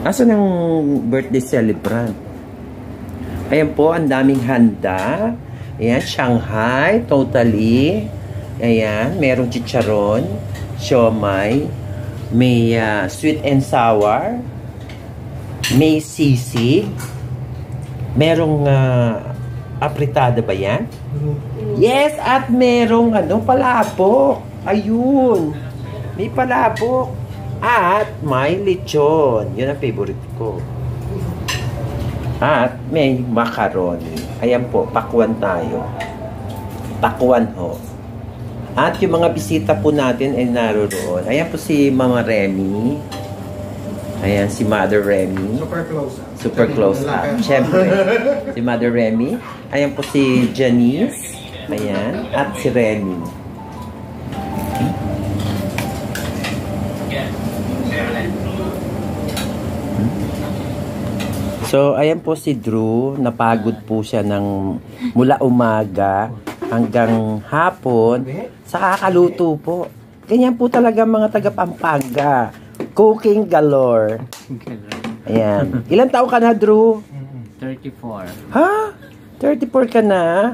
Asan ang birthday celebrant? Ayan po, ang daming handa. Ayan, Shanghai, totally. Ayan, merong chicharon, siomay, may sweet and sour, may sisig, merong apritada ba yan? Yes, at merong palabok. Ayun. May palabok. At may lechon. Yun ang favorite ko. At may macaroni. Ayan po, pakwan tayo. Pakwan ho. At yung mga bisita po natin ay naroon. Ayan po si Mama Remy. Ayan, si Mother Remy. Super close. Super close up. Siyempre. Si Mother Remy. Ayan po si Janice. Ayan. At si Remy. So, ayan po si Drew. Napagod po siya mula umaga hanggang hapon sa kakaluto po. Ganyan po talaga mga taga Pampanga. Cooking galore. Ayan. Ilan taon ka na, Drew? 34. Ha? 34 ka na?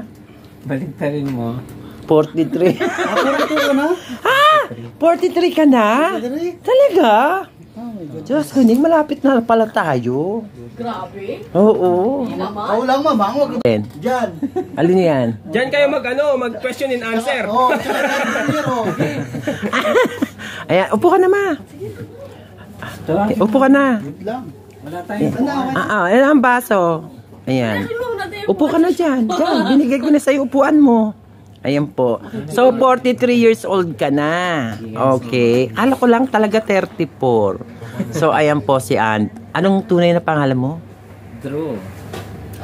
Baliktarin mo. 43. 42 ka na? Ha? 43 ka na? Talaga? Diyos ko, malapit na pala tayo. Grabe. Oo. Ako lang, mamang. Wag dyan. Alin yan? Diyan kayo mag-question and answer. Oo. Ayan, upo ka na, ma. Upo ka na. Wala tayo. Ayan ang baso. Ayan. Upo ka na dyan. Dyan, binigay ko na sa'yo upuan mo. Ayan po. So, 43 years old ka na. Okay. Kala ko lang talaga 34. So, ayan po si Aunt. Anong tunay na pangalan mo? Drew.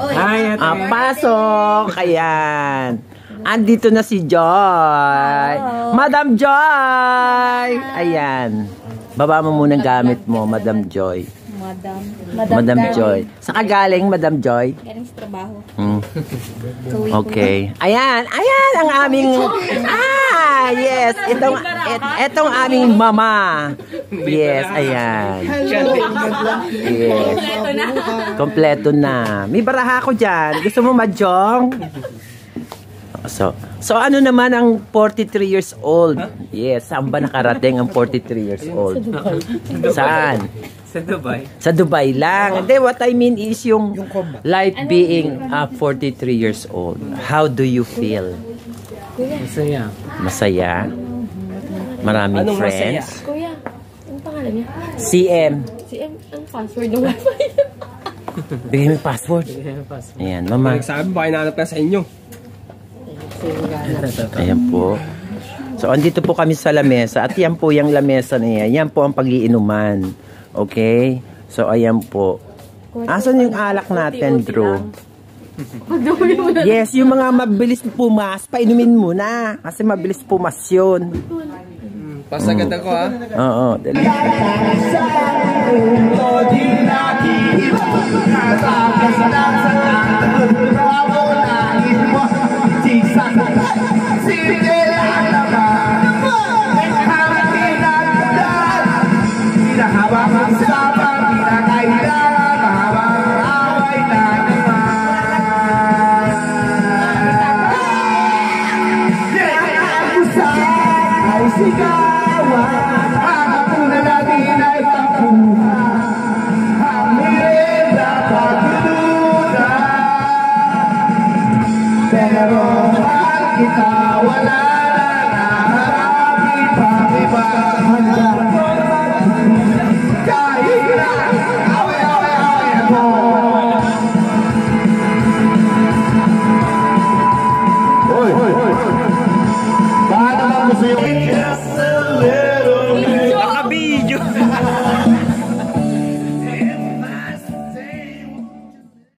Ay, pasok. Ayan. Andito na si Joy. Madam Joy. Ayan. Baba mo muna ang gamit mo, Madam Joy. Madam Joy. Saan ka galing, Madam Joy? Galing sa trabaho. Okay. Ayan ang aming yes, itong aming mama. Yes, ayan. Yes. Kompleto na. May baraha ko diyan. Gusto mo mahjong? So ano naman ang 43 years old? Yes, saan ba nakarating ang 43 years old? Saan? Sa Dubai. Sa Dubai lang. Hindi, what I mean is yung life being 43 years old. How do you feel? Masaya. Masaya? Maraming friends? Kuya, ang pangalan niya? CM. CM, ang password ng wifi. Bigay mo yung password. Ayan, mama. Nagsabi ba hinanap na sa inyo? Ayan po. So, andito po kami sa lamesa. At yan po yung lamesa na yan. Yan po ang pag-iinuman. Okay? So, ayan po. Asan yung alak natin, Drew? Yes, yung mga mabilis pumas, painumin mo na. Kasi mabilis pumas yun. Pasagad ako, ha? Oo, dali. Pero kita wala na, harapin pa iba handa.